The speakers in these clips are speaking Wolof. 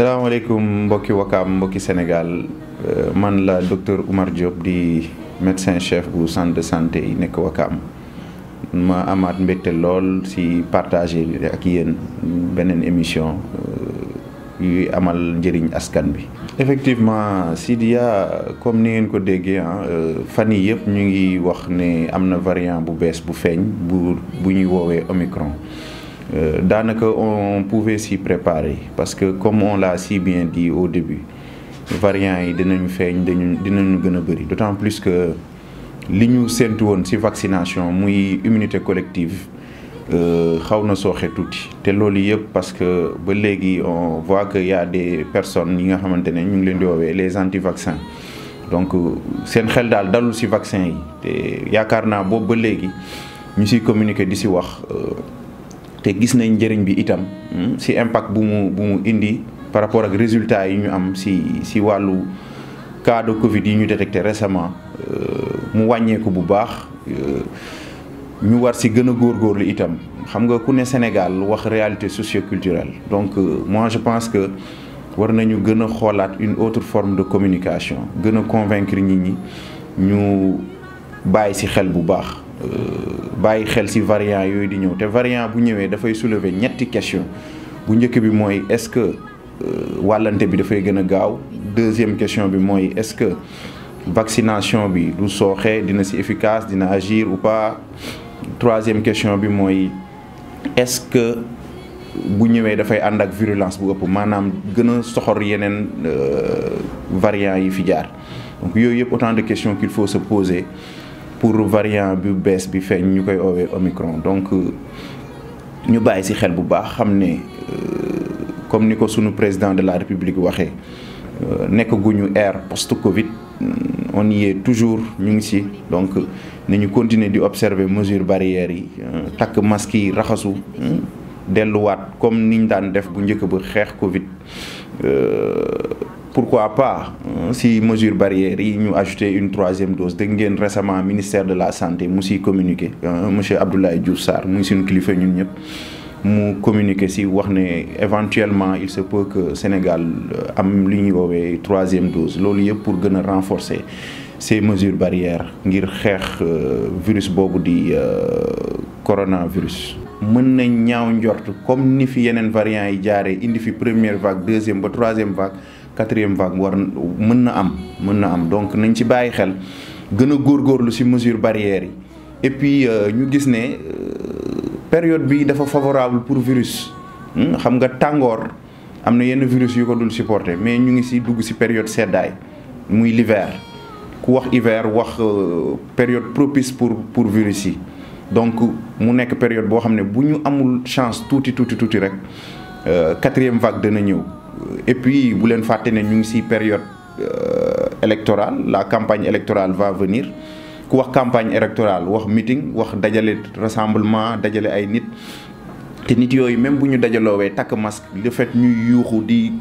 salaamaaleykum mbokki Wakaam mbokki Sénégal man la docteur Oumar Diop di médecin chef bu centre de santé yi nekk Wakaam ma amaat mbégte lool ci partager ak yéen beneen émission yuy amal njëriñ askan bi. effectivement Sidia comme ni ngeen ko déggee fan yii yëpp ñu ngi wax ne am na variant bu bees bu feeñ bu ñuy woowee Omicron. Daanaka on pouvait s'y préparer parce que comme on l'a si bien dit au début variants yi dinañu feeñ dinañu gën a bëri d'autant plus que li ñu séntu woon ci vaccination muy immunité collective xaw na sooxe tuuti te loolu yëpp parce que ba léegi on voit que y a des personnes yi nga xamante ne ñu ngi leen di woowee les anti-vaccins donc seen xel daal dalul ci vaccin yi te yaakaar naa boobu ba léegi ñu ciy communiquer di ci wax. te gis nañ njëriñ bi itam ci impact bu mu indi par rapport ak résultats yi ñu am ci wàllu cas de Covid yi ñu détecté récemment mu wàññeeku bu baax ñu war ci gën a góorgóorlu itam xam nga ku ne Sénégal wax réalité socioculturelle donc moi je pense que war nañu gën a xoolaat une autre forme de communication gën a convaincre nit ñi ñu bàyyi ci xel bu baax. bàyyi xel ci variant yooyu di ñëw te variant bu ñëwee dafay soulever ñetti question bu njëkk bi mooy est-ce que wàllante bi dafay gën a gaaw deuxième question bi mooy est-ce que vaccination bi du sooxee dina ci efficace dina agir ou pas troisième question bi mooy est-ce que bu ñëwee dafay ànd ak virulence bu ëpp maanaam gën a soxor yeneen variant yi fi jaar donc yooyu yëpp autant de questions qu'il faut se poser pour variant bu bees bi feeñ ñu koy oowee Omicron donc ñu bàyyi ci xel bu baax xam ne comme ni ko sunu président de la République waxee nekk guñu ère post-Covid on y est toujours ñu ngi ci donc nañu continuer di observer mesures barrières yi takk masque yi raxasu delluwaat comme niñ daan def bu njëkk ba xeex Covid pourquoi pas si mesures barrières yi ñu ajouter une troisième dose dégg ngeen récemment ministère de la santé mu siy communiqué monsieur Abdoulaye Diouf Sarr muy suñu kilifa ñun ñëpp mu communiqué si wax ne éventuellement il se peut que Sénégal am li ñuy woowee troisième dose loolu yëpp pour gën a renforcer ces mesures barrières ngir xeex virus boobu di coronavirus. mën nañ ñaaw njort comme ni fi yeneen variants yi jaaree indi fi première vague deuxième ba troisième vague. quatrième vague mën na am donc nañ ci bàyyi xel gën a góorgóorlu ci mesures barrières yi et puis ñu gis ne période bi dafa favorable pour virus xam nga tàngoor am na yenn virus yu ko dul supporter mais ñu ngi ci dugg ci période seddaay muy l'hiver ku wax hiver wax période propice pour virus yi donc mu nekk période boo xam ne bu ñu amul chance tuuti rek quatrième vague dana ñëw. Et puis bu leen fàtte ne ñu ngi ci période électorale la campagne électorale va venir ku wax campagne électorale wax meeting wax dajale rassemblement dajale ay nit te nit yooyu même bu ñu dajaloowee takk masque le fait ñuy yuuxu di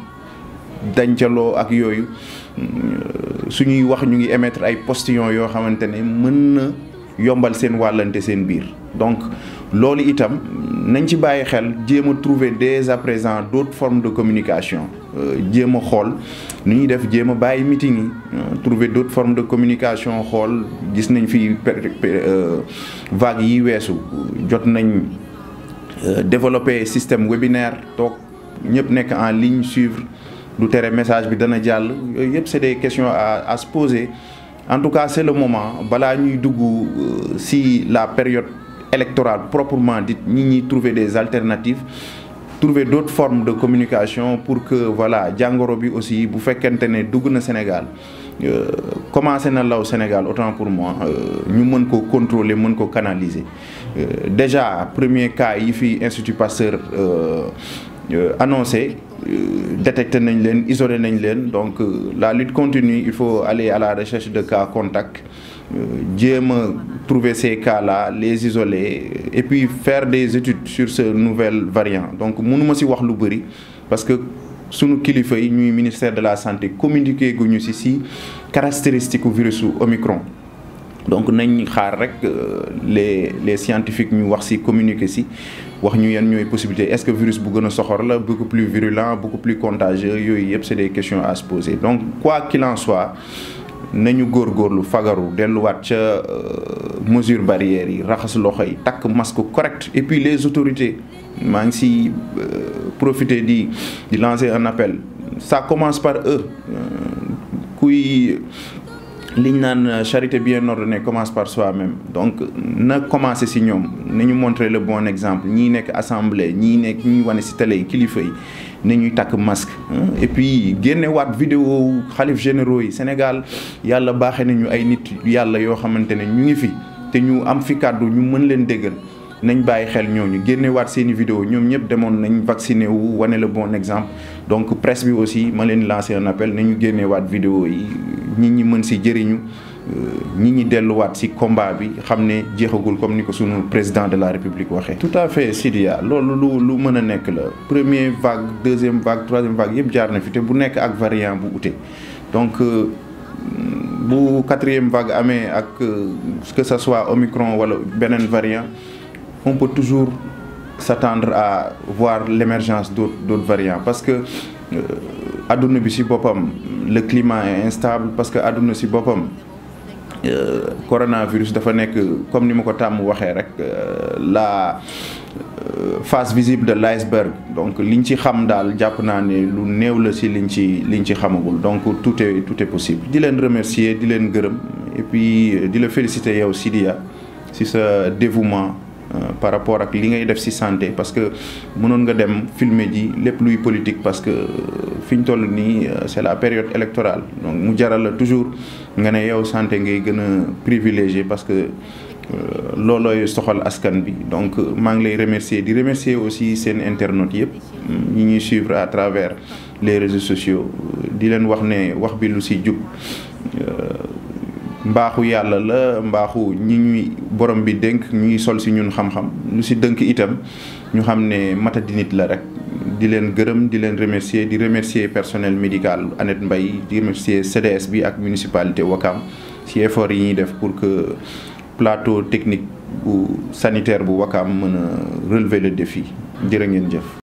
dancaloo ak yooyu suñuy wax ñu ngi émettre ay postillons yoo xamante ne mën na yombal seen wàllante seen biir donc loolu itam nañ ci bàyyi xel jéem a trouver dès à présent d'autres formes de communication jéem a xool nu ñuy def jéem a bàyyi meeting yi trouver d'autres formes de communication xool gis nañ fi vague yi weesu jot nañ développer système webinaire toog ñëpp nekk en ligne suivre du tere message bi dana jàll yooyu yëpp c'est des questions à se poser en tout cas c'est le moment balaa ñuy dugg ci la période électorale proprement dite ñi trouver des alternatives trouver d'autres formes de communication pour que voilà jàngoro bi aussi bu fekkente ne dugg na Sénégal commencé na law Sénégal autant pour moi ñu mën ko contrôler mën ko canaliser déjà premier cas yi fi Institut Pasteur annoncé détecté nañ leen isolé nañ leen donc la lutte continue il faut aller à la recherche de cas contacts jéem a trouver ces cas-là les isoler et puis faire des études sur ce nouvel variant donc mënuma ci wax lu bari parce que sunu kilifa yi ñuy ministère de la santé communiqué guñu ci caractéristique u virusu Omicron donc nañ xaar rek les scientifiques ñu wax ci communiquer ci wax ñu yan ñooy possibilité, est-ce que virus bu gën a soxor la, beaucoup plus virulent, beaucoup plus contagieux, yooyu yëpp c'est des questions à se poser. Donc quoi qu'il en soit nañu góorgóorlu fagaru delluwaat ca mesure barrières yi, raxas loxo yi, takk masque correct. Et puis les autorités maa ngi si profiter di lancer un appel, ça commence par eux. Kuy liñ naan charité bien ordonnée commence par soi-même. Donc na commencé si ñoom nañu montrer le bon exemple, ñii nekk assemblée, ñii wane si télé yi, kilifa yi nañuy takk masque. Et puis génnewaat vidéo xalif généraux yi Sénégal, yàlla baaxee nañu ay nit yàlla yoo xamante ne ñu ngi fi te ñu am fi kàddu ñu mën leen déggal. Nañ bàyyi xel ñooñu génnewaat seeni vidéo, ñoom ñëpp demoon nañ vacciné wu wane le bon exemple. Donc presse bi aussi ma leen lancer un appel nañu génnewaat vidéo yi, nit ñi mën si jëriñu, nit ñi delluwaat si combat bi xam ne jeexagul comme ni ko sunu président de la République waxee. Tout à fait Sidia, loolu lu mën a nekk la. Première vague, deuxième vague, troisième vague yëpp jaar na fi te bu nekk ak variant bu ute. Donc bu quatrième vague amee ak que ça soit Omicron wala beneen variant, on peut toujours s'attendre à voir l'émergence d'autres variants parce que adduna bi ci boppam le climat est instable, parce que adduna ci boppam coronavirus dafa nekk comme ni ma ko tàmm waxee rek la face visible de l'iceberg. Donc liñ ci xam daal jàpp naa ne lu néew la ci liñ ci xamagul. Donc tout est possible. Di leen remercier, di leen gërëm, et puis di la féliciter yow Sidia ci sa dévouement par rapport ak li ngay def ci santé, parce que mënoon nga dem filmer ji lépp luy politique, parce que fi ñu toll nii c'est la période électorale. Donc mu jaral la toujours nga ne yow santé ngay gën a privilégié parce que loolooy soxal askan bi. Donc maa ngi lay remercier, di remercier aussi seen internautes yëpp ñi ñuy suivre à travers les réseaux sociaux. Di leen wax ne wax bi lu ci jub mbaaxu yàlla la, mbaaxu ñi ñuy borom bi dénk ñuy sol ci ñun xam-xam, lu ci dënk itam ñu xam ne matadi nit la rek. Di leen gërëm, di leen remercier, di remercier personnel médical Annette Mbaye, di remercier CDS bi ak municipalité Ouakam ci effort yi ñuy def pour que plateau technique bu sanitaire bu Ouakam mën a relever le défi. Jërë ngeen jëf.